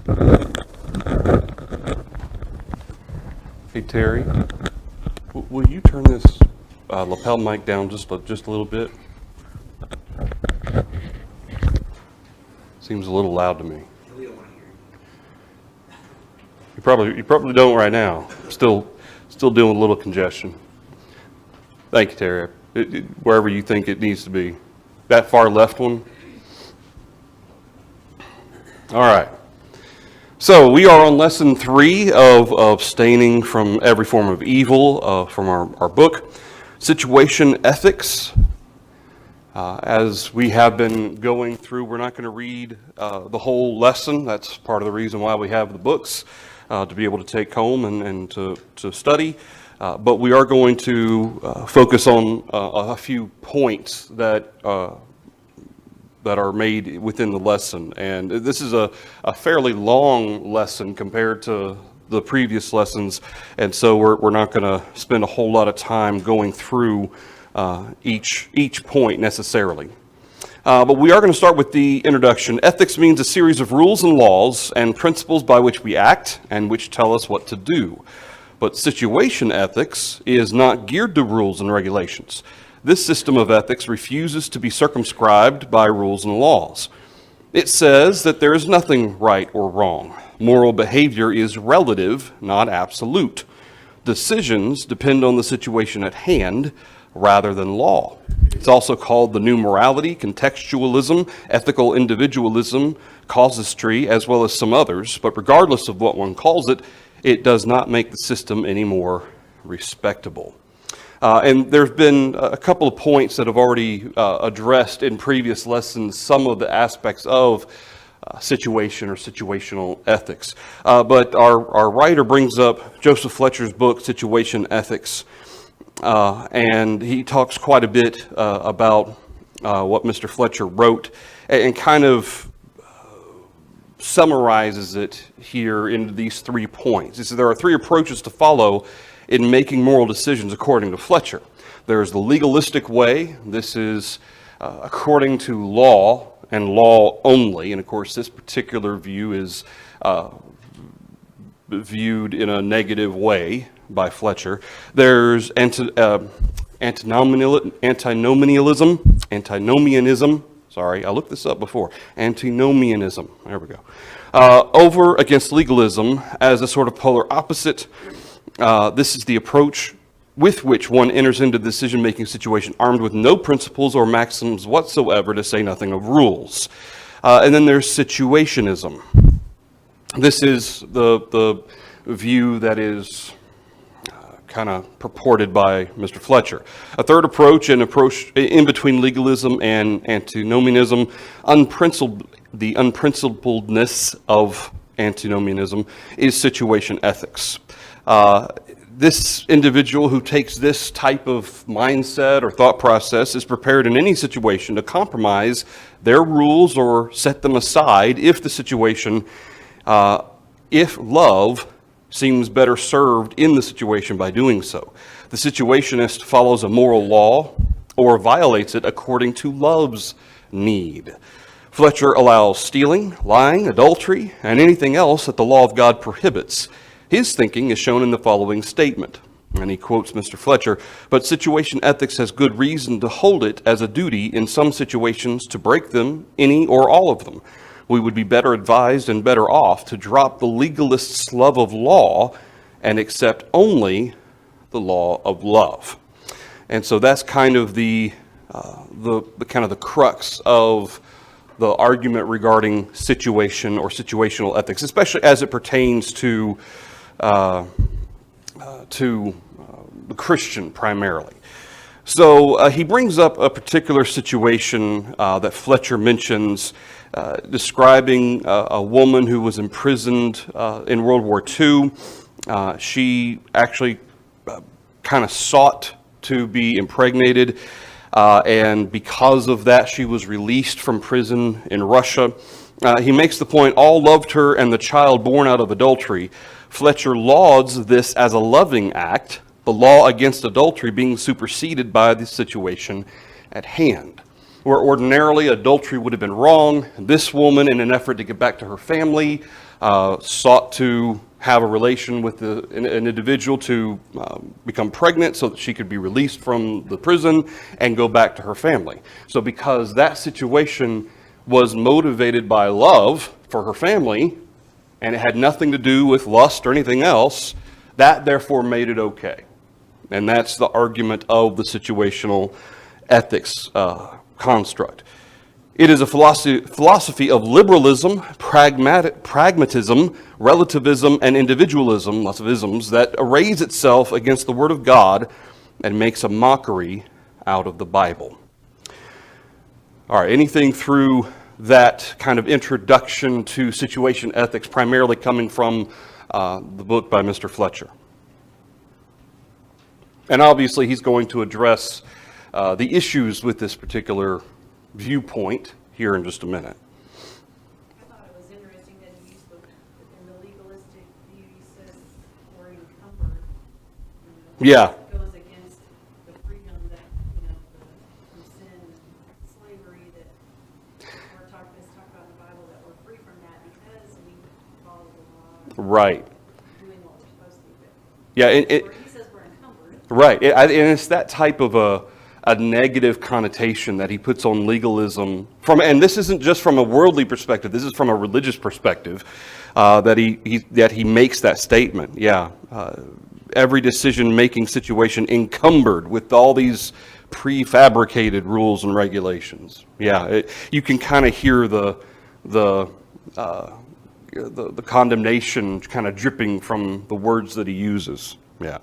Hey Terry, will you turn this lapel mic down just a little bit? Seems a little loud to me. We don't want to hear You probably don't right now. Still dealing with a little congestion. Thank you, Terry. Wherever you think it needs to be. That far left one. All right. So we are on lesson 3 of abstaining from every form of evil from our book, Situation Ethics. As we have been going through, we're not going to read the whole lesson. That's part of the reason why we have the books, to be able to take home and to study. But we are going to focus on a few points that are made within the lesson. And this is a fairly long lesson compared to the previous lessons. And so we're not going to spend a whole lot of time going through each point necessarily. But we are going to start with the introduction. Ethics means a series of rules and laws and principles by which we act and which tell us what to do. But situation ethics is not geared to rules and regulations. This system of ethics refuses to be circumscribed by rules and laws. It says that there is nothing right or wrong. Moral behavior is relative, not absolute. Decisions depend on the situation at hand rather than law. It's also called the new morality, contextualism, ethical individualism, casuistry, as well as some others. But regardless of what one calls it, it does not make the system any more respectable. And there's been a couple of points that have already addressed in previous lessons some of the aspects of situation or situational ethics. But our writer brings up Joseph Fletcher's book, Situation Ethics, and he talks quite a bit about what Mr. Fletcher wrote and kind of summarizes it here into these 3 points. He says there are 3 approaches to follow in making moral decisions according to Fletcher. There's the legalistic way. This is according to law and law only. And of course, this particular view is viewed in a negative way by Fletcher. There's antinomianism. Sorry, I looked this up before. Antinomianism. There we go. Over against legalism as a sort of polar opposite. This is the approach with which one enters into the decision-making situation armed with no principles or maxims whatsoever, to say nothing of rules. And then there's situationism. This is the view that is kind of purported by Mr. Fletcher. A third approach, an approach in between legalism and antinomianism, the unprincipledness of antinomianism is situation ethics. This individual who takes this type of mindset or thought process is prepared in any situation to compromise their rules or set them aside if the situation, if love seems better served in the situation by doing so. The situationist follows a moral law or violates it according to love's need. Fletcher allows stealing, lying, adultery, and anything else that the law of God prohibits. His thinking is shown in the following statement, and he quotes Mr. Fletcher, "But situation ethics has good reason to hold it as a duty in some situations to break them, any or all of them. We would be better advised and better off to drop the legalist's love of law and accept only the law of love." And so that's kind of the crux of the argument regarding situation or situational ethics, especially as it pertains to the Christian primarily. So he brings up a particular situation that Fletcher mentions, describing a woman who was imprisoned in World War II. She actually kind of sought to be impregnated, and because of that, she was released from prison in Russia. He makes the point, all loved her and the child born out of adultery. Fletcher lauds this as a loving act, the law against adultery being superseded by the situation at hand. where ordinarily adultery would have been wrong. This woman, in an effort to get back to her family, sought to have a relation with an individual to become pregnant so that she could be released from the prison and go back to her family. So because that situation was motivated by love for her family, and it had nothing to do with lust or anything else, that therefore made it okay. And that's the argument of the situational ethics construct. It is a philosophy of liberalism, pragmatism, relativism, and individualism, lots of isms, that arrays itself against the Word of God and makes a mockery out of the Bible. All right, anything through that kind of introduction to situation ethics, primarily coming from the book by Mr. Fletcher. And obviously he's going to address the issues with this particular viewpoint here in just a minute. I thought it was interesting that he used in the legalistic view, he says we're encumbered. Yeah. It goes against the freedom that, from sin and slavery that it's talked about in the Bible, that we're free from that because we follow the law. Right. Doing what we're supposed to do. Yeah. Where he says we're encumbered. Right. And it's that type of a negative connotation that he puts on legalism and this isn't just from a worldly perspective, this is from a religious perspective, that he makes that statement. Yeah. Every decision-making situation encumbered with all these prefabricated rules and regulations. Yeah, you can kind of hear the condemnation kind of dripping from the words that he uses. Yeah.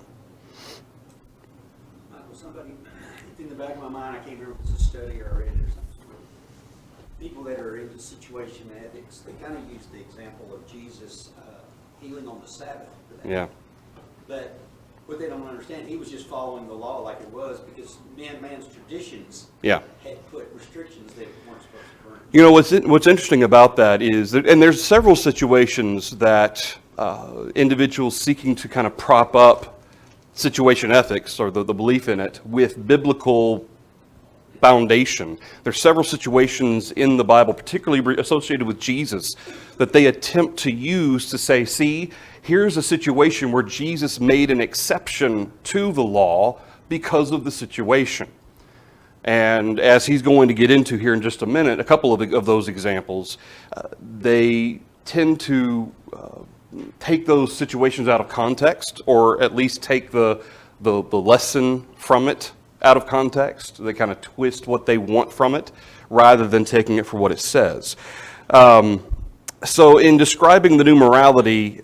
In the back of my mind, I can't remember if it's a study or it is. People that are into situation ethics, they kind of use the example of Jesus healing on the Sabbath. Yeah. But what they don't understand, he was just following the law like it was because man's traditions had put restrictions that weren't supposed to burn. You know, what's interesting about that is, and there's several situations that individuals seeking to kind of prop up situation ethics or the belief in it with biblical foundation. There's several situations in the Bible, particularly associated with Jesus, that they attempt to use to say, see, here's a situation where Jesus made an exception to the law because of the situation. And as he's going to get into here in just a minute, a couple of those examples, they tend to take those situations out of context, or at least take the lesson from it out of context. They kind of twist what they want from it rather than taking it for what it says. So in describing the new morality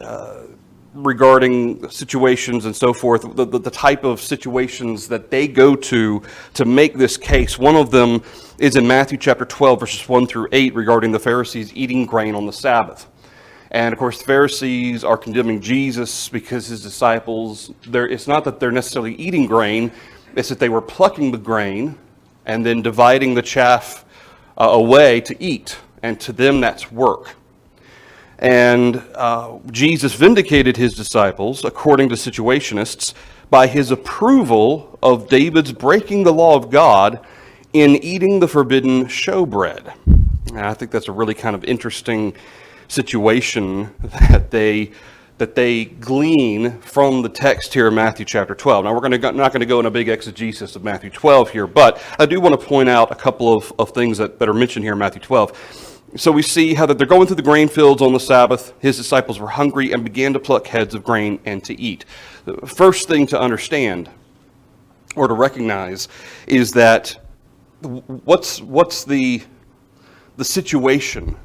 regarding situations and so forth, the type of situations that they go to make this case, one of them is in Matthew chapter 12, verses 1 through 8, regarding the Pharisees eating grain on the Sabbath. And of course, the Pharisees are condemning Jesus because his disciples, it's not that they're necessarily eating grain, it's that they were plucking the grain and then dividing the chaff away to eat. And to them, that's work. And Jesus vindicated his disciples, according to Situationists, by his approval of David's breaking the law of God in eating the forbidden showbread. And I think that's a really kind of interesting situation that they glean from the text here in Matthew chapter 12. Now, we're not going to go in a big exegesis of Matthew 12 here, but I do want to point out a couple of things that are mentioned here in Matthew 12. So we see how that they're going through the grain fields on the Sabbath. His disciples were hungry and began to pluck heads of grain and to eat. The first thing to understand or to recognize is that what's the situation?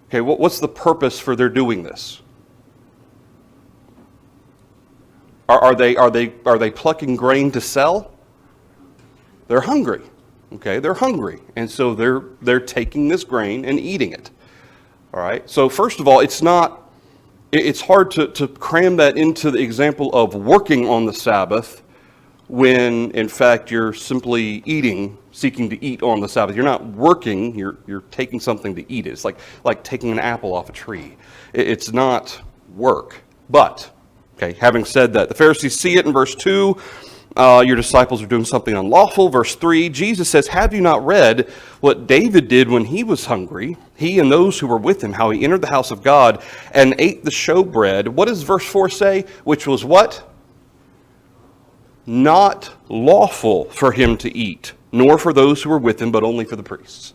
Okay, what's the purpose for their doing this? Are they plucking grain to sell? They're hungry. Okay, they're hungry, and so they're taking this grain and eating it. All right. So first of all, it's hard to cram that into the example of working on the Sabbath when in fact you're simply seeking to eat on the Sabbath. You're not working, you're taking something to eat. It's like taking an apple off a tree. It's not work. But, okay, having said that, the Pharisees see it in verse 2. your disciples are doing something unlawful. Verse 3, Jesus says, have you not read what David did when he was hungry, he and those who were with him, how he entered the house of God and ate the showbread? What does verse 4 say? Which was what? Not lawful for him to eat, nor for those who were with him, but only for the priests.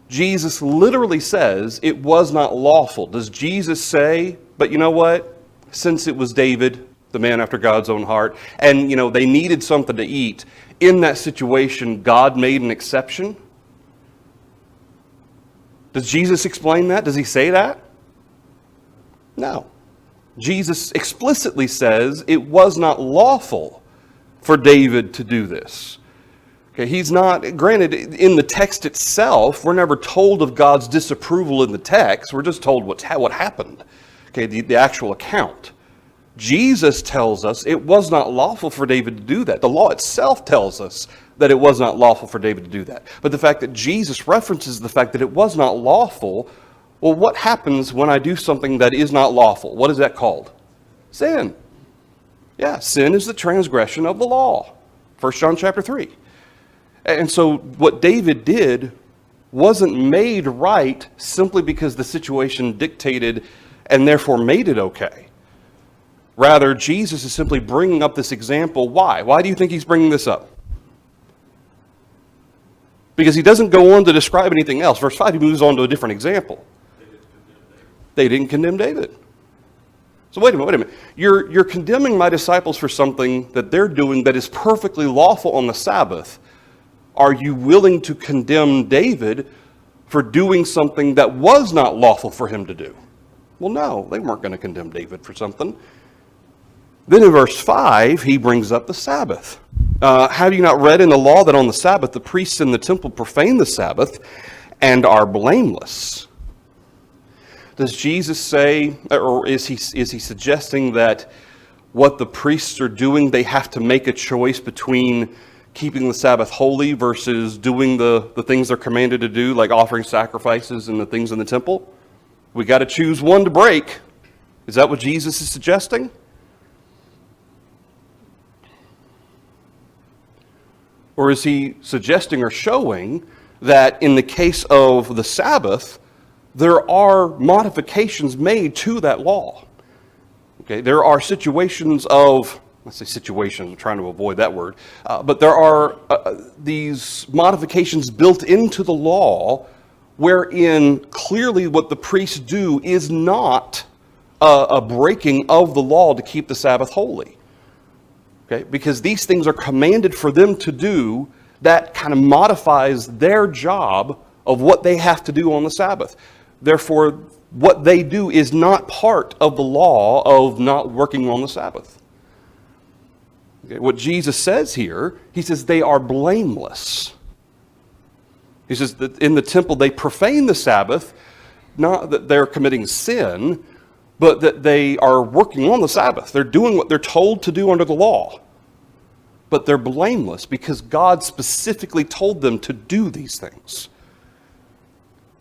Jesus literally says it was not lawful. Does Jesus say, but you know what? Since it was David, the man after God's own heart, and they needed something to eat, in that situation, God made an exception? Does Jesus explain that? Does he say that? No. Jesus explicitly says it was not lawful for David to do this. Okay, he's not, granted, in the text itself, we're never told of God's disapproval in the text. We're just told what happened. Okay, the actual account. Jesus tells us it was not lawful for David to do that. The law itself tells us that it was not lawful for David to do that. But the fact that Jesus references the fact that it was not lawful, well, what happens when I do something that is not lawful? What is that called? Sin. Yeah, sin is the transgression of the law. 1 John chapter 3. And so what David did wasn't made right simply because the situation dictated and therefore made it okay. Rather, Jesus is simply bringing up this example. Why? Why do you think he's bringing this up? Because he doesn't go on to describe anything else. Verse 5, he moves on to a different example. They didn't condemn David. So wait a minute. You're condemning my disciples for something that they're doing that is perfectly lawful on the Sabbath. Are you willing to condemn David for doing something that was not lawful for him to do? Well, no, they weren't going to condemn David for something. Then in verse 5, he brings up the Sabbath. Have you not read in the law that on the Sabbath the priests in the temple profane the Sabbath and are blameless? Does Jesus say, or is he suggesting that what the priests are doing, they have to make a choice between keeping the Sabbath holy versus doing the things they're commanded to do, like offering sacrifices and the things in the temple? We got to choose one to break. Is that what Jesus is suggesting? Or is he suggesting or showing that in the case of the Sabbath, there are modifications made to that law? Okay, there are situations of, let's say situations, I'm trying to avoid that word, but there are these modifications built into the law wherein clearly what the priests do is not a breaking of the law to keep the Sabbath holy. Okay, because these things are commanded for them to do that kind of modifies their job of what they have to do on the Sabbath. Therefore, what they do is not part of the law of not working on the Sabbath. Okay, what Jesus says here, he says they are blameless. He says that in the temple they profane the Sabbath, not that they're committing sin, but that they are working on the Sabbath. They're doing what they're told to do under the law. But they're blameless because God specifically told them to do these things.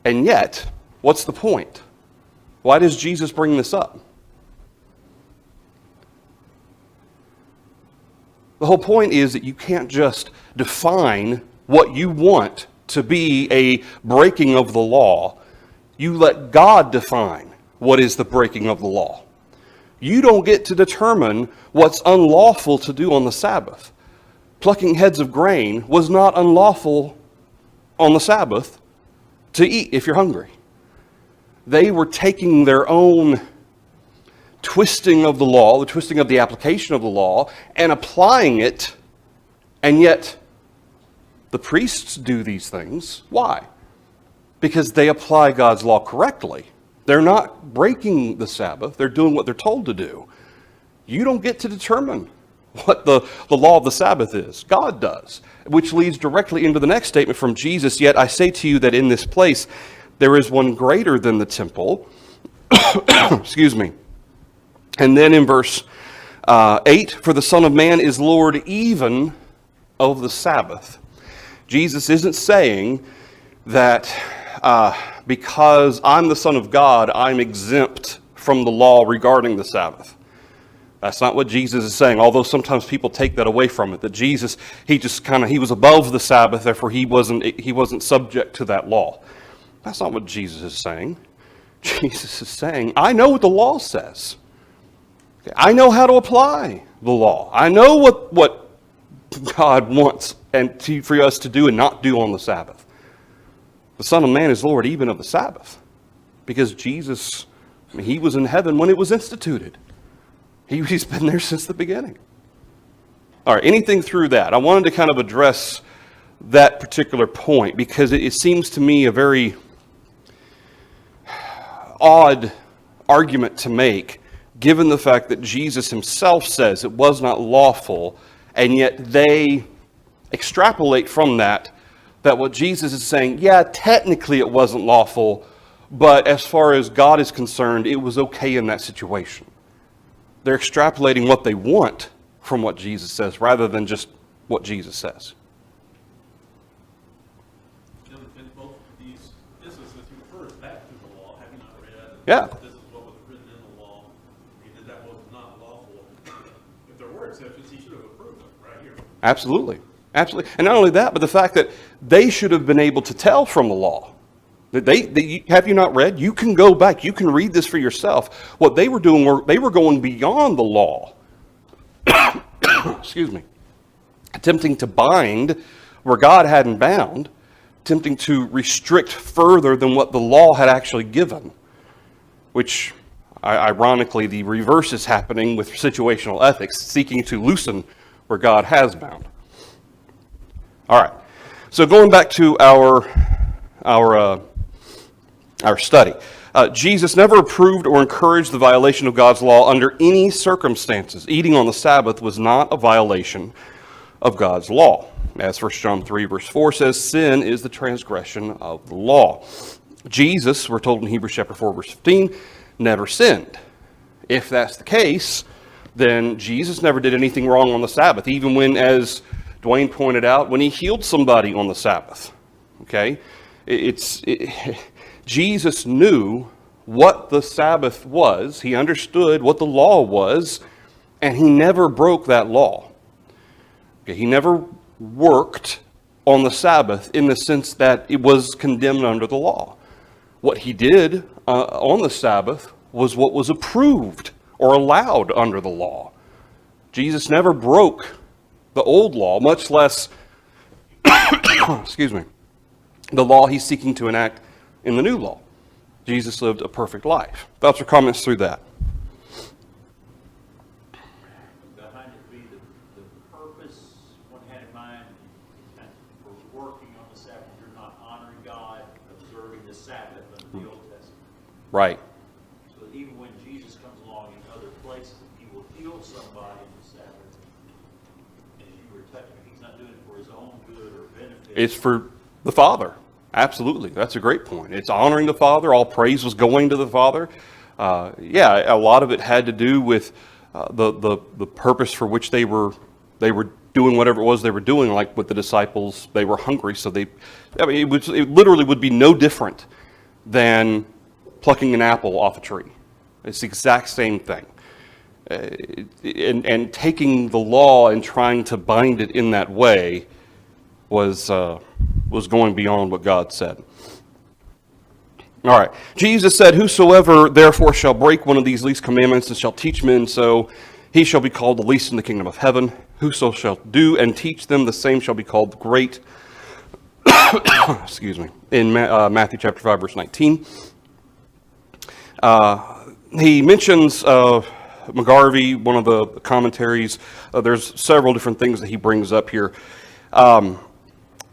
And yet, what's the point? Why does Jesus bring this up? The whole point is that you can't just define what you want to be a breaking of the law. You let God define what is the breaking of the law. You don't get to determine what's unlawful to do on the Sabbath. Plucking heads of grain was not unlawful on the Sabbath to eat if you're hungry. They were taking their own twisting of the law, the twisting of the application of the law, and applying it, and yet the priests do these things. Why? Because they apply God's law correctly. They're not breaking the Sabbath. They're doing what they're told to do. You don't get to determine what the law of the Sabbath is. God does, which leads directly into the next statement from Jesus. Yet I say to you that in this place there is one greater than the temple. Excuse me. And then in verse 8, for the Son of Man is Lord even of the Sabbath. Jesus isn't saying that because I'm the Son of God, I'm exempt from the law regarding the Sabbath. That's not what Jesus is saying, although sometimes people take that away from it, that Jesus, he was above the Sabbath, therefore he wasn't subject to that law. That's not what Jesus is saying. Jesus is saying, I know what the law says. Okay, I know how to apply the law. I know what God wants for us to do and not do on the Sabbath. The Son of Man is Lord even of the Sabbath, because Jesus, he was in heaven when it was instituted. He's been there since the beginning. All right, anything through that? I wanted to kind of address that particular point because it seems to me a very odd argument to make, given the fact that Jesus himself says it was not lawful, and yet they extrapolate from that what Jesus is saying, yeah, technically it wasn't lawful, but as far as God is concerned, it was okay in that situation. They're extrapolating what they want from what Jesus says rather than just what Jesus says. In both of these instances, he refers back to the law. Have you not read? Yeah. This is what was written in the law. He did that was not lawful. If there were exceptions, he should have approved them right here. Absolutely. Absolutely. And not only that, but the fact that they should have been able to tell from the law. Have you not read? You can go back. You can read this for yourself. What they were doing, they were going beyond the law. Excuse me. Attempting to bind where God hadn't bound. Attempting to restrict further than what the law had actually given. Which, ironically, the reverse is happening with situational ethics, seeking to loosen where God has bound. All right. So going back to our study. Jesus never approved or encouraged the violation of God's law under any circumstances. Eating on the Sabbath was not a violation of God's law. As 1 John 3 verse 4 says, sin is the transgression of the law. Jesus, we're told in Hebrews chapter 4 verse 15, never sinned. If that's the case, then Jesus never did anything wrong on the Sabbath, even when, as Dwayne pointed out, when he healed somebody on the Sabbath. Okay? Jesus knew what the Sabbath was. He understood what the law was, and he never broke that law. Okay, he never worked on the Sabbath in the sense that it was condemned under the law. What he did on the Sabbath was what was approved or allowed under the law. Jesus never broke the old law, much less, excuse me, the law he's seeking to enact in the new law. Jesus lived a perfect life. Thoughts or comments through that? Behind it be the purpose one had in mind for working on the Sabbath. You're not honoring God, observing the Sabbath under the Old Testament. Right. So that even when Jesus comes along in other places, he will heal somebody in the Sabbath. And as you were touching, he's not doing it for his own good or benefit. It's for the Father. Absolutely. That's a great point. It's honoring the Father. All praise was going to the Father. A lot of it had to do with the purpose for which they were doing whatever it was they were doing. Like with the disciples, they were hungry, so it literally would be no different than plucking an apple off a tree. It's the exact same thing. And taking the law and trying to bind it in that way was going beyond what God said. All right. Jesus said, "Whosoever therefore shall break one of these least commandments and shall teach men so, he shall be called the least in the kingdom of heaven. Whoso shall do and teach them, the same shall be called the great." Excuse me. In Matthew chapter 5, verse 19. He mentions McGarvey, one of the commentaries. There's several different things that he brings up here.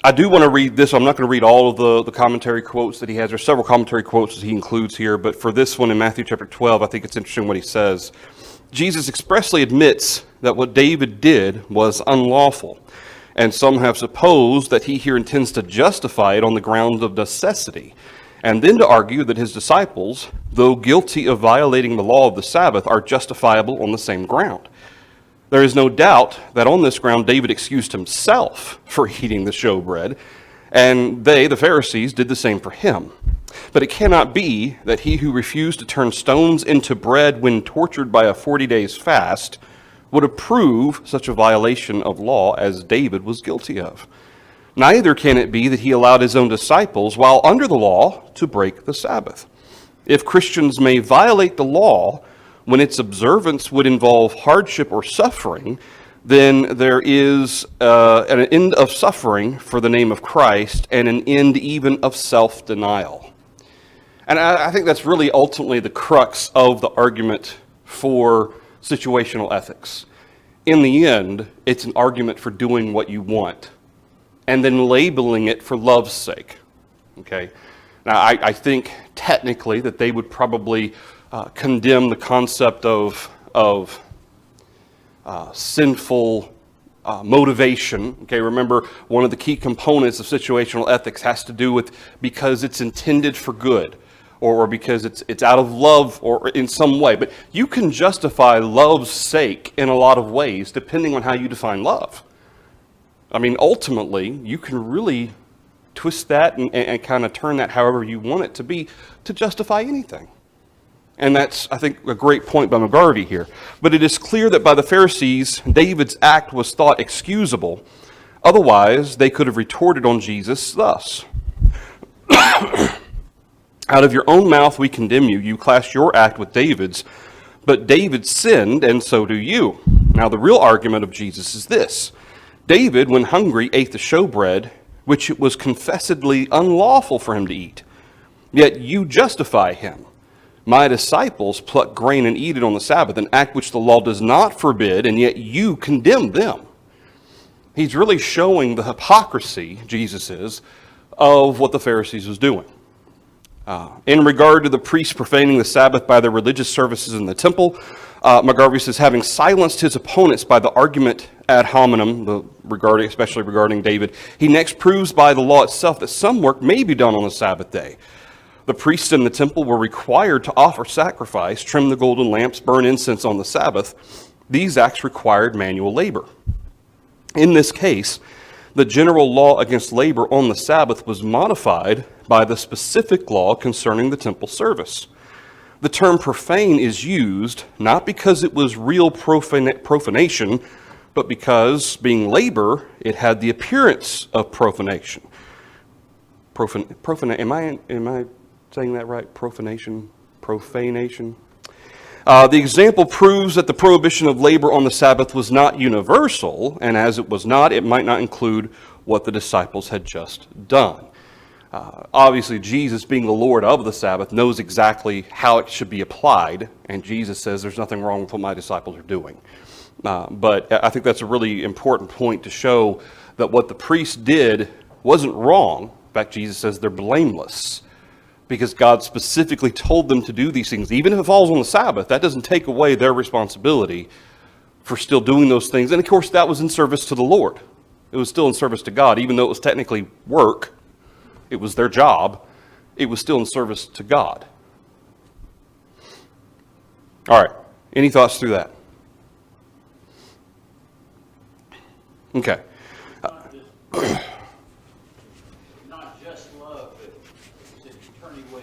I do want to read this. I'm not going to read all of the commentary quotes that he has. There's several commentary quotes that he includes here, but for this one in Matthew chapter 12, I think it's interesting what he says. Jesus expressly admits that what David did was unlawful, and some have supposed that he here intends to justify it on the grounds of necessity, and then to argue that his disciples, though guilty of violating the law of the Sabbath, are justifiable on the same ground. There is no doubt that on this ground David excused himself for eating the showbread, and they, the Pharisees, did the same for him. But it cannot be that he who refused to turn stones into bread when tortured by a 40 days fast would approve such a violation of law as David was guilty of. Neither can it be that he allowed his own disciples, while under the law, to break the Sabbath. If Christians may violate the law when its observance would involve hardship or suffering, then there is an end of suffering for the name of Christ and an end even of self-denial. And I think that's really ultimately the crux of the argument for situational ethics. In the end, it's an argument for doing what you want and then labeling it for love's sake. Okay? Now, I think technically that they would probably condemn the concept of sinful motivation. Okay, remember, one of the key components of situational ethics has to do with because it's intended for good, or because it's out of love or in some way. But you can justify love's sake in a lot of ways, depending on how you define love. I mean, ultimately, you can really twist that and kind of turn that however you want it to be to justify anything. And that's, I think, a great point by McGarvey here. But it is clear that by the Pharisees, David's act was thought excusable. Otherwise, they could have retorted on Jesus thus: out of your own mouth we condemn you. You class your act with David's, but David sinned, and so do you. Now, the real argument of Jesus is this: David, when hungry, ate the showbread, which it was confessedly unlawful for him to eat. Yet you justify him. My disciples pluck grain and eat it on the Sabbath, an act which the law does not forbid, and yet you condemn them. He's really showing the hypocrisy, Jesus is, of what the Pharisees was doing. In regard to the priests profaning the Sabbath by their religious services in the temple, McGarvey says, having silenced his opponents by the argument ad hominem, especially regarding David, he next proves by the law itself that some work may be done on the Sabbath day. The priests in the temple were required to offer sacrifice, trim the golden lamps, burn incense on the Sabbath. These acts required manual labor. In this case, the general law against labor on the Sabbath was modified by the specific law concerning the temple service. The term profane is used not because it was real profanation, but because, being labor, it had the appearance of profanation. Am I saying that right? Profanation? The example proves that the prohibition of labor on the Sabbath was not universal, and as it was not, it might not include what the disciples had just done. Obviously, Jesus, being the Lord of the Sabbath, knows exactly how it should be applied, and Jesus says there's nothing wrong with what my disciples are doing. But I think that's a really important point to show that what the priests did wasn't wrong. In fact, Jesus says they're blameless, because God specifically told them to do these things. Even if it falls on the Sabbath, that doesn't take away their responsibility for still doing those things. And of course, that was in service to the Lord. It was still in service to God, even though it was technically work. It was their job. It was still in service to God. All right. Any thoughts through that? Okay. Not just love, but if you turn away,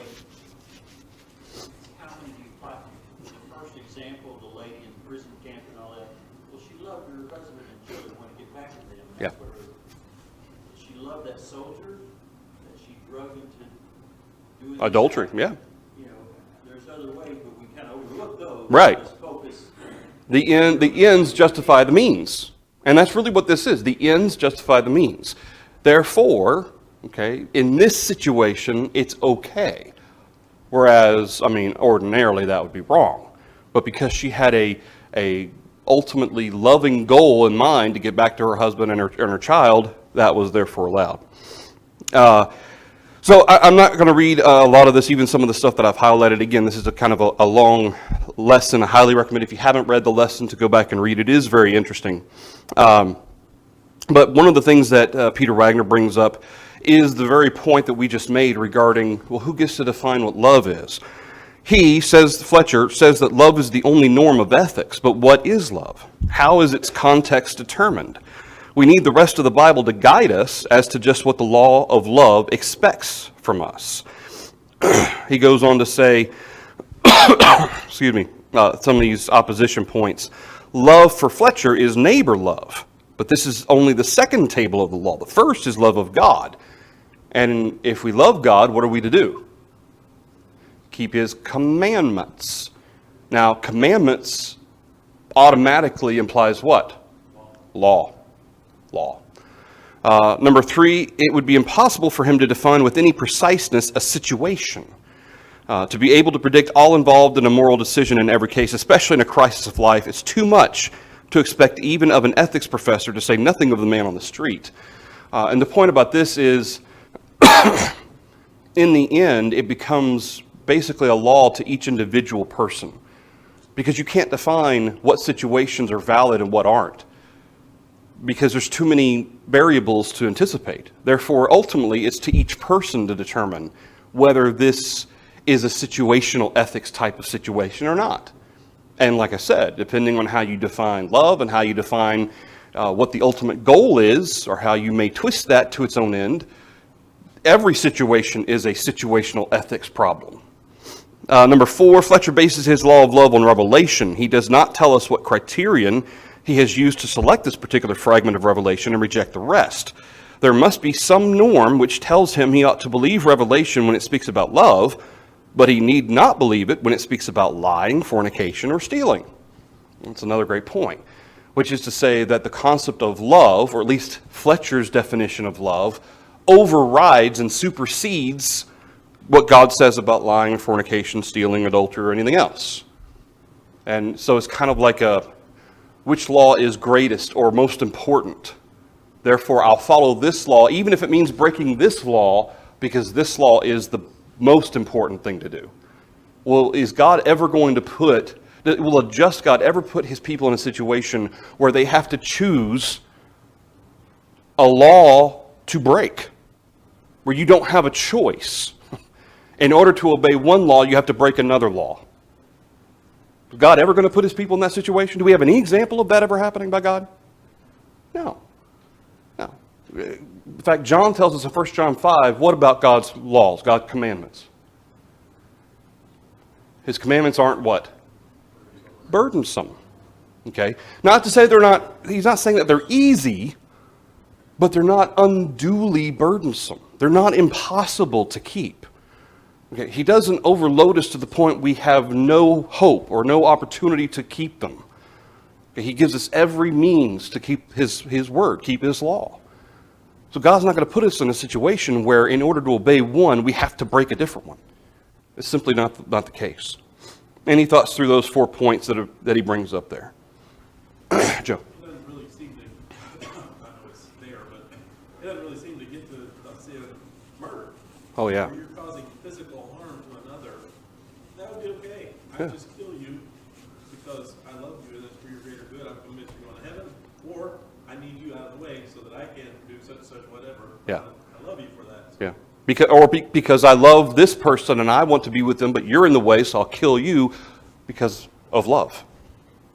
how many do you find? The first example, the lady in the prison camp and all that, well, she loved her husband and children, wanted to get back to them. And that's what she loved that soldier that she drug into doing Adultery, this. yeah. You know, there's other ways, but we kind of overlook those. Right. Let's focus. The ends justify the means. And that's really what this is. The ends justify the means. Therefore, okay, in this situation, it's okay. Whereas, I mean, ordinarily that would be wrong. But because she had a ultimately loving goal in mind to get back to her husband and her child, that was therefore allowed. So I'm not going to read a lot of this, even some of the stuff that I've highlighted. Again, this is a kind of a long lesson. I highly recommend, if you haven't read the lesson, to go back and read it. It is very interesting. But one of the things that Peter Wagner brings up is the very point that we just made regarding, well, who gets to define what love is? Fletcher says that love is the only norm of ethics, but what is love? How is its context determined? We need the rest of the Bible to guide us as to just what the law of love expects from us. he goes on to say, excuse me, some of these opposition points. Love for Fletcher is neighbor love, but this is only the second table of the law. The first is love of God. And if we love God, what are we to do? Keep his commandments. Now, commandments automatically implies what? Law. Number 3, it would be impossible for him to define with any preciseness a situation. To be able to predict all involved in a moral decision in every case, especially in a crisis of life, it's too much to expect even of an ethics professor, to say nothing of the man on the street. And the point about this is, in the end, it becomes basically a law to each individual person. Because you can't define what situations are valid and what aren't. Because there's too many variables to anticipate. Therefore, ultimately, it's to each person to determine whether this is a situational ethics type of situation or not. And like I said, depending on how you define love and how you define what the ultimate goal is, or how you may twist that to its own end, every situation is a situational ethics problem. Number 4, Fletcher bases his law of love on revelation. He does not tell us what criterion he has used to select this particular fragment of revelation and reject the rest. There must be some norm which tells him he ought to believe revelation when it speaks about love, but he need not believe it when it speaks about lying, fornication, or stealing. That's another great point, which is to say that the concept of love, or at least Fletcher's definition of love, overrides and supersedes what God says about lying, fornication, stealing, adultery, or anything else. And so it's kind of like which law is greatest or most important? Therefore, I'll follow this law, even if it means breaking this law, because this law is the most important thing to do. Well, is God ever going to will a just God ever put his people in a situation where they have to choose a law to break? Where you don't have a choice. In order to obey one law, you have to break another law. Is God ever going to put his people in that situation? Do we have any example of that ever happening by God? No. In fact, John tells us in 1 John 5, what about God's laws, God's commandments? His commandments aren't what? Burdensome. Okay? Not to say he's not saying that they're easy, but they're not unduly burdensome. They're not impossible to keep. Okay? He doesn't overload us to the point we have no hope or no opportunity to keep them. Okay? He gives us every means to keep his word, keep his law. So God's not going to put us in a situation where in order to obey one, we have to break a different one. It's simply not the case. Any thoughts through those 4 points that he brings up there? Joe? It doesn't really seem to, I know it's there, but it doesn't really seem to get to, let's say, murder. Oh, yeah. Where you're causing physical harm to another. That would be okay. Yeah. I just kill you because I love you and it's for your greater good. I'm convinced you're going to heaven. Or I need you out of the way so that I can do such and such whatever. Yeah. I love you for that. Yeah. Because I love this person and I want to be with them, but you're in the way, so I'll kill you because of love.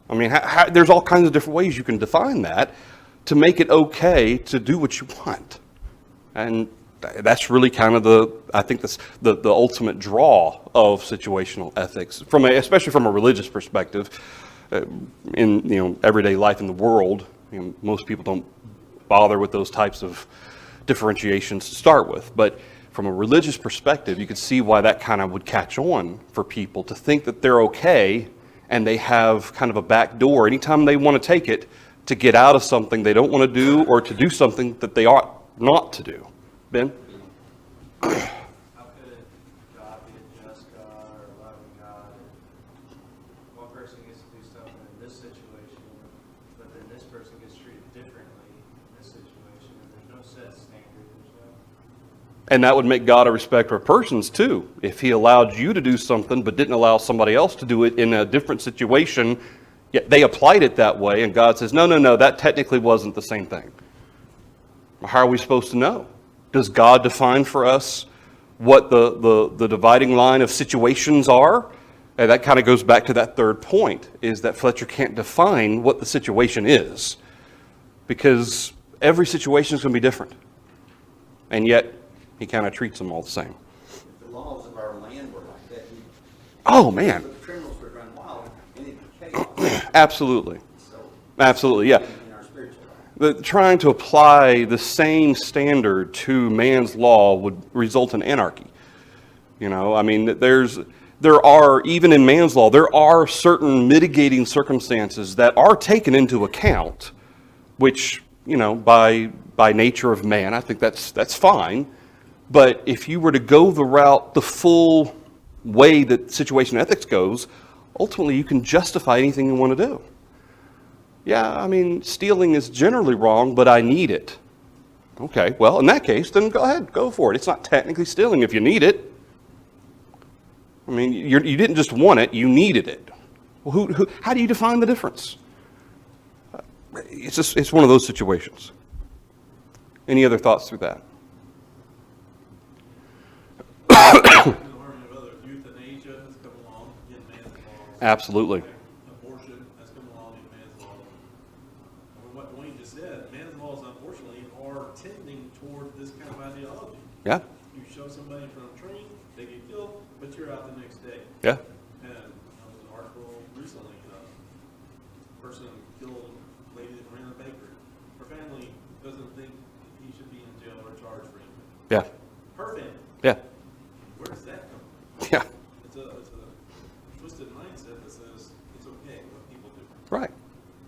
I mean, there's all kinds of different ways you can define that to make it okay to do what you want. And that's really kind of I think that's the ultimate draw of situational ethics, especially from a religious perspective. In everyday life in the world, most people don't bother with those types of differentiations to start with. But from a religious perspective, you could see why that kind of would catch on for people to think that they're okay and they have kind of a back door anytime they want to take it to get out of something they don't want to do or to do something that they ought not to do. Ben? How could God be a just God or a loving God? And one person gets to do something in this situation, but then this person gets treated differently in this situation, and there's no set standard. And that would make God a respecter of persons too. If he allowed you to do something but didn't allow somebody else to do it in a different situation, yet they applied it that way, and God says, no, that technically wasn't the same thing. How are we supposed to know? Does God define for us what the dividing line of situations are? And that kind of goes back to that third point, is that Fletcher can't define what the situation is. Because every situation is going to be different. And yet, he kind of treats them all the same. If the laws of our Oh, man. But the criminals would run wild, and it'd be chaos. Absolutely. So, Absolutely, yeah. in our spiritual life. Trying to apply the same standard to man's law would result in anarchy. You know, I mean, there are, even in man's law, there are certain mitigating circumstances that are taken into account, which, you know, by nature of man, I think that's fine. But if you were to go the full way that situation ethics goes, ultimately you can justify anything you want to do. Yeah, I mean, stealing is generally wrong, but I need it. Okay, well, in that case, then go ahead, go for it. It's not technically stealing if you need it. I mean, you didn't just want it, you needed it. Well, how do you define the difference? It's one of those situations. Any other thoughts through that? In the learning of others, euthanasia has come along in man's laws. Absolutely. Abortion has come along in man's laws. And what Wayne just said, man's laws unfortunately are tending toward this kind of ideology. Yeah, You show somebody in front of a train, they get killed, but you're out the next day. yeah, And there was an article recently, a person killed a lady that ran a bakery. Her family doesn't think he should be in jail or charged for anything. yeah, Her family, yeah, where does that come from? yeah. It's a twisted mindset that says it's okay what people do. Right,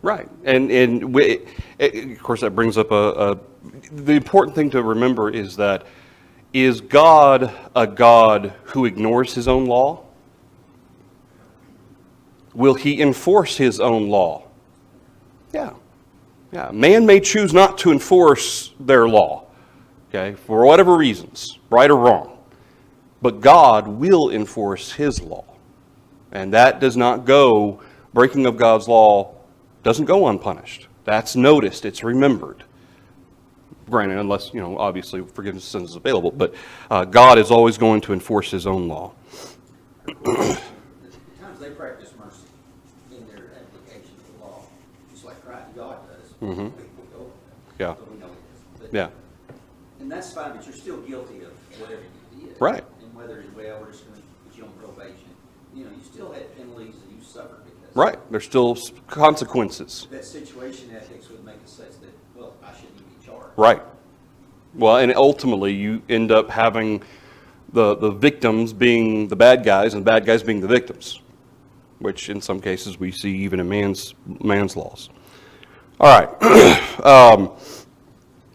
right. And of course, that brings up the important thing to remember is God a God who ignores his own law? Will he enforce his own law? Yeah. Yeah. Man may choose not to enforce their law, okay, for whatever reasons, right or wrong. But God will enforce his law. And that does not go, breaking of God's law doesn't go unpunished. That's noticed, it's remembered. Granted, unless, you know, obviously forgiveness of sins is available, but God is always going to enforce his own law. At times they practice mercy in their application of the law, just like God does. Mhm. We go, Yeah. so we know it is. But- Yeah, And that's fine, but you're still guilty of whatever you did. Right. And whether, well, we're just going to put you on probation, you know, you still had penalties that you suffered because. right. There's still consequences. That situation ethics would make us say that, well, I shouldn't even be charged. Right. Well, and ultimately you end up having the victims being the bad guys and the bad guys being the victims, which in some cases we see even in man's laws. All right.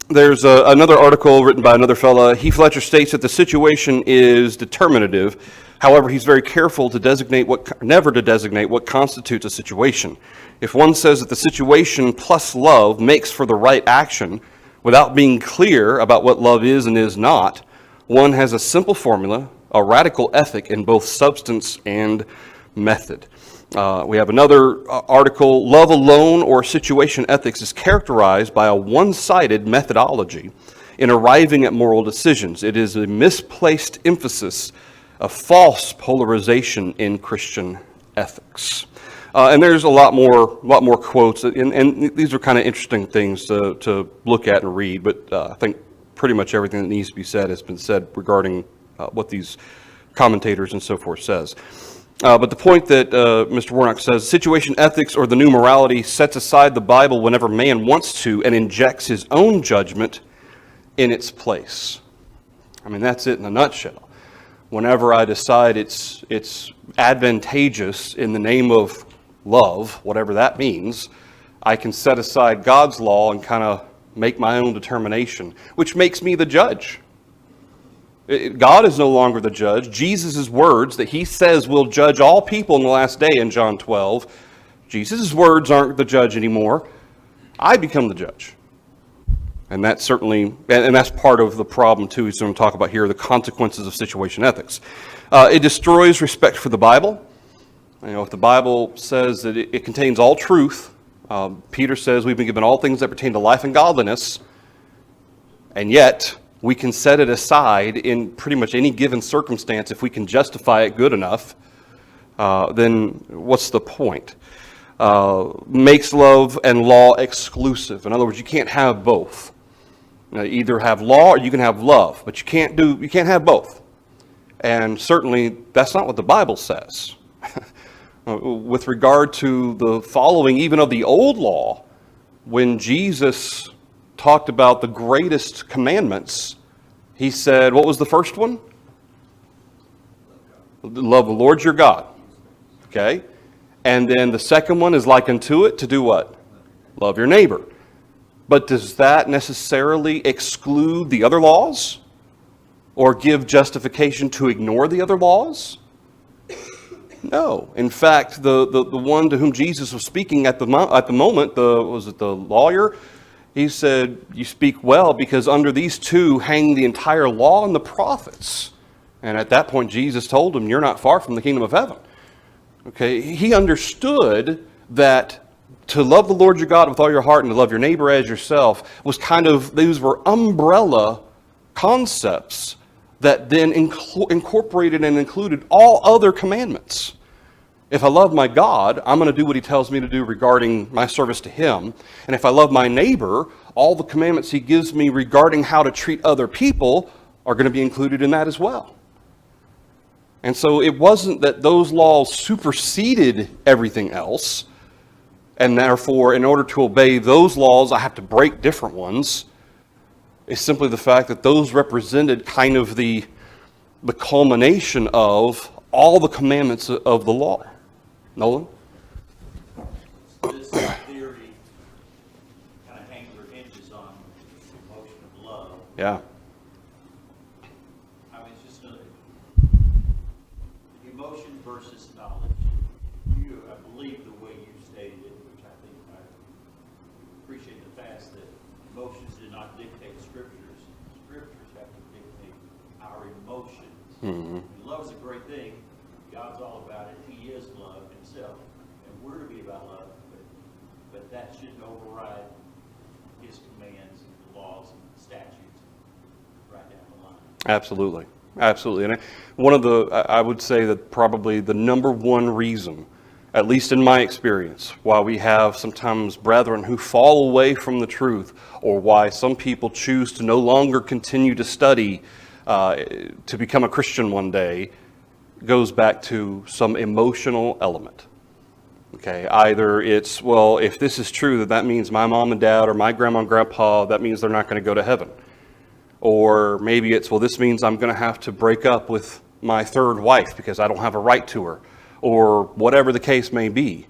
There's another article written by another fella. Heath Ledger states that the situation is determinative. However, he's very careful to never to designate what constitutes a situation. If one says that the situation plus love makes for the right action, without being clear about what love is and is not, one has a simple formula, a radical ethic in both substance and method. We have another article, love alone or situation ethics is characterized by a one-sided methodology in arriving at moral decisions. It is a misplaced emphasis, a false polarization in Christian ethics. And there's a lot more quotes, and these are kind of interesting things to look at and read, but I think pretty much everything that needs to be said has been said regarding what these commentators and so forth says. But the point that Mr. Warnock says, situation ethics or the new morality sets aside the Bible whenever man wants to and injects his own judgment in its place. I mean, that's it in a nutshell. Whenever I decide it's advantageous in the name of love, whatever that means, I can set aside God's law and kind of make my own determination, which makes me the judge. God is no longer the judge. Jesus' words that he says will judge all people in the last day in John 12, Jesus' words aren't the judge anymore. I become the judge. And that's certainly, and that's part of the problem too, he's going to talk about here, the consequences of situation ethics. It destroys respect for the Bible. You know, if the Bible says that it contains all truth, Peter says we've been given all things that pertain to life and godliness, and yet we can set it aside in pretty much any given circumstance if we can justify it good enough, then what's the point? Makes love and law exclusive. In other words, you can't have both. You either have law or you can have love, but you can't have both. And certainly that's not what the Bible says. With regard to the following even of the old law, when Jesus talked about the greatest commandments, he said, what was the first one? Love the Lord your God. Okay? And then the second one is like unto it, to do what? Love your neighbor. But does that necessarily exclude the other laws? Or give justification to ignore the other laws? No. In fact, the one to whom Jesus was speaking at the moment, was it the lawyer? He said, you speak well, because under these two hang the entire law and the prophets. And at that point, Jesus told him, you're not far from the kingdom of heaven. Okay, he understood that to love the Lord your God with all your heart and to love your neighbor as yourself was kind of, these were umbrella concepts that then incorporated and included all other commandments. If I love my God, I'm going to do what he tells me to do regarding my service to him. And if I love my neighbor, all the commandments he gives me regarding how to treat other people are going to be included in that as well. And so it wasn't that those laws superseded everything else, and therefore, in order to obey those laws, I have to break different ones. It's simply the fact that those represented kind of the culmination of all the commandments of the law. Nolan? This theory kind of hangs or hinges on the emotion of love. Yeah. I mean, it's just emotion versus knowledge. I believe the way you stated it, which I think I appreciate the fact that emotions do not dictate scriptures. Scriptures have to dictate our emotions. Mm-hmm. Love is a great thing. God's all about it. He is love himself. And we're to be about love. But that shouldn't override his commands, and laws, and statutes right down the line. Absolutely. Absolutely. And one of I would say that probably the number one reason, at least in my experience, why we have sometimes brethren who fall away from the truth, or why some people choose to no longer continue to study to become a Christian one day, goes back to some emotional element. Okay, either it's, well, if this is true, that means my mom and dad or my grandma and grandpa, that means they're not going to go to heaven. Or maybe it's, well, this means I'm going to have to break up with my third wife because I don't have a right to her. Or whatever the case may be.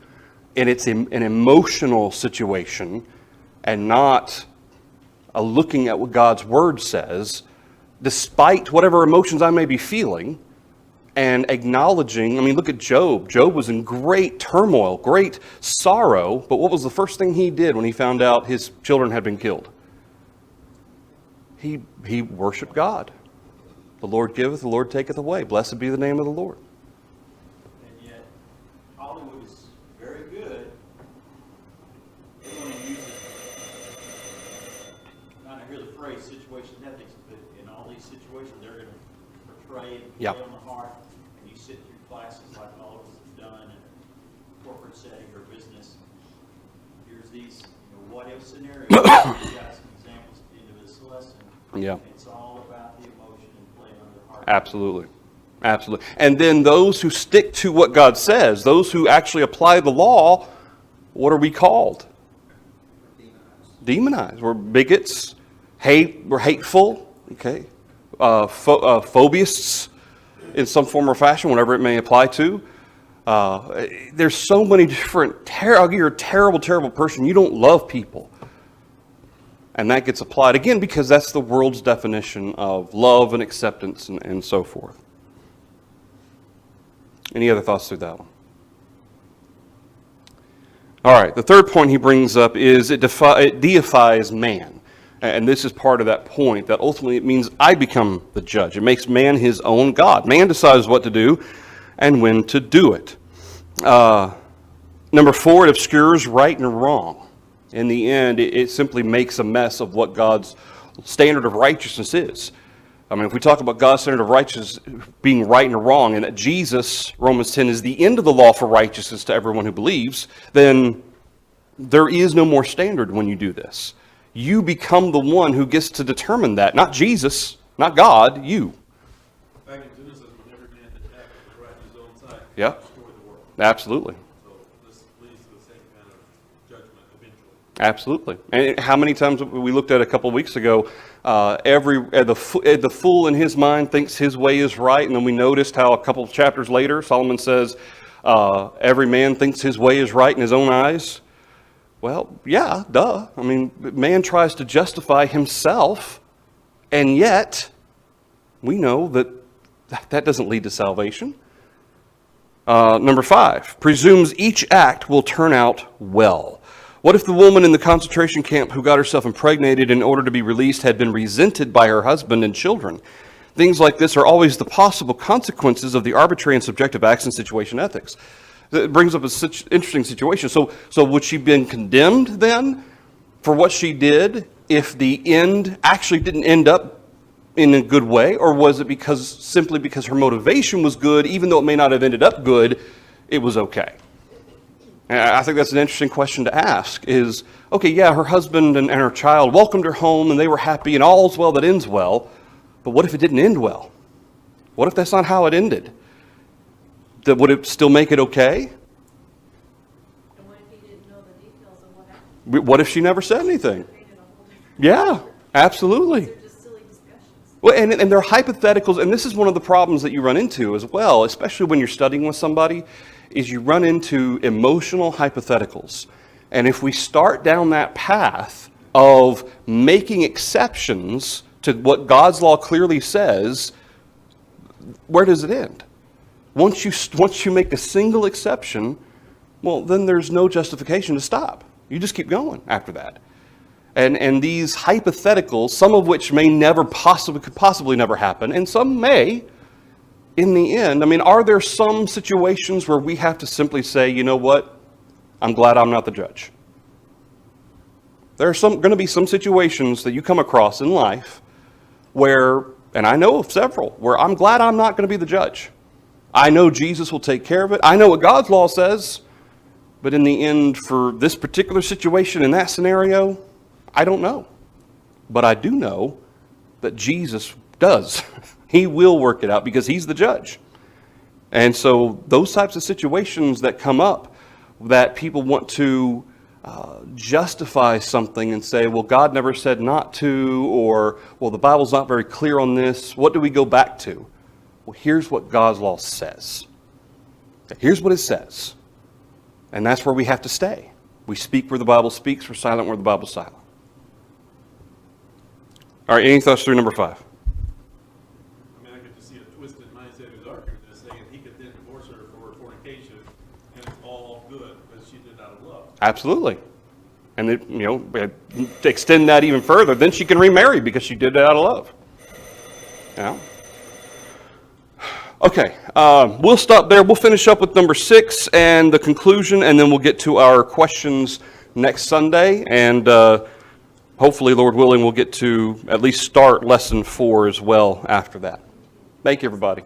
And it's an emotional situation and not a looking at what God's Word says, despite whatever emotions I may be feeling, and acknowledging, I mean, look at Job. Job was in great turmoil, great sorrow, but what was the first thing he did when he found out his children had been killed? He worshiped God. The Lord giveth, the Lord taketh away. Blessed be the name of the Lord. And yet, Hollywood is very good. They want to use it. Not to hear the phrase situation ethics, but in all these situations, they're going to portray and play on the heart. And you sit through classes like all of us have done in a corporate setting or business. Here's these what if scenarios. We've got some examples at the end of this lesson. Yeah. It's all about the emotion and playing on the heart. Absolutely. Absolutely. And then those who stick to what God says, those who actually apply the law, what are we called? Demonized. We're bigots, we're hateful, okay? Phobiists in some form or fashion, whatever it may apply to. There's so many different, you're a terrible, terrible person. You don't love people. And that gets applied, again, because that's the world's definition of love and acceptance and so forth. Any other thoughts through that one? All right, the third point he brings up is it deifies man. And this is part of that point, that ultimately it means I become the judge. It makes man his own God. Man decides what to do and when to do it. Number 4, it obscures right and wrong. In the end, it simply makes a mess of what God's standard of righteousness is. I mean, if we talk about God's standard of righteousness being right and wrong, and that Jesus, Romans 10, is the end of the law for righteousness to everyone who believes, then there is no more standard when you do this. You become the one who gets to determine that. Not Jesus, not God, you. Back in Genesis, when Yeah, destroy the world. absolutely. So this leads to the same kind of judgment eventually. Absolutely. And how many times we looked at a couple of weeks ago, the fool in his mind thinks his way is right, and then we noticed how a couple of chapters later, Solomon says, every man thinks his way is right in his own eyes. Well, yeah, duh. I mean, man tries to justify himself, and yet we know that that doesn't lead to salvation. Number 5, presumes each act will turn out well. What if the woman in the concentration camp who got herself impregnated in order to be released had been resented by her husband and children? Things like this are always the possible consequences of the arbitrary and subjective acts in situation ethics. It brings up a such interesting situation. So would she have been condemned then for what she did if the end actually didn't end up in a good way? Or was it simply because her motivation was good, even though it may not have ended up good, it was okay? And I think that's an interesting question to ask is, okay, yeah, her husband and her child welcomed her home and they were happy and all's well that ends well, but what if it didn't end well? What if that's not how it ended? Would it still make it okay? And what if he didn't know the details of what happened? What if she never said anything? Painted a whole different Yeah, absolutely. They're just silly discussions. Well, and they're hypotheticals, and this is one of the problems that you run into as well, especially when you're studying with somebody, is you run into emotional hypotheticals. And if we start down that path of making exceptions to what God's law clearly says, where does it end? Once you make a single exception, well, then there's no justification to stop. You just keep going after that. And these hypotheticals, some of which may could possibly never happen, and some may, in the end. I mean, are there some situations where we have to simply say, you know what, I'm glad I'm not the judge? There are going to be some situations that you come across in life where, and I know of several, where I'm glad I'm not going to be the judge. I know Jesus will take care of it. I know what God's law says, but in the end, for this particular situation in that scenario, I don't know. But I do know that Jesus does. He will work it out because he's the judge. And so those types of situations that come up that people want to justify something and say, well, God never said not to, or, well, the Bible's not very clear on this. What do we go back to? Well, here's what God's law says. Here's what it says. And that's where we have to stay. We speak where the Bible speaks. We're silent where the Bible's silent. All right, any thoughts through number 5? I mean, I could just see a twisted mindset who's arguing this, saying he could then divorce her for fornication, and it's all good because she did it out of love. Absolutely. And to extend that even further, then she can remarry because she did it out of love. Yeah. Okay, we'll stop there. We'll finish up with number 6 and the conclusion, and then we'll get to our questions next Sunday. And hopefully, Lord willing, we'll get to at least start lesson 4 as well after that. Thank you, everybody.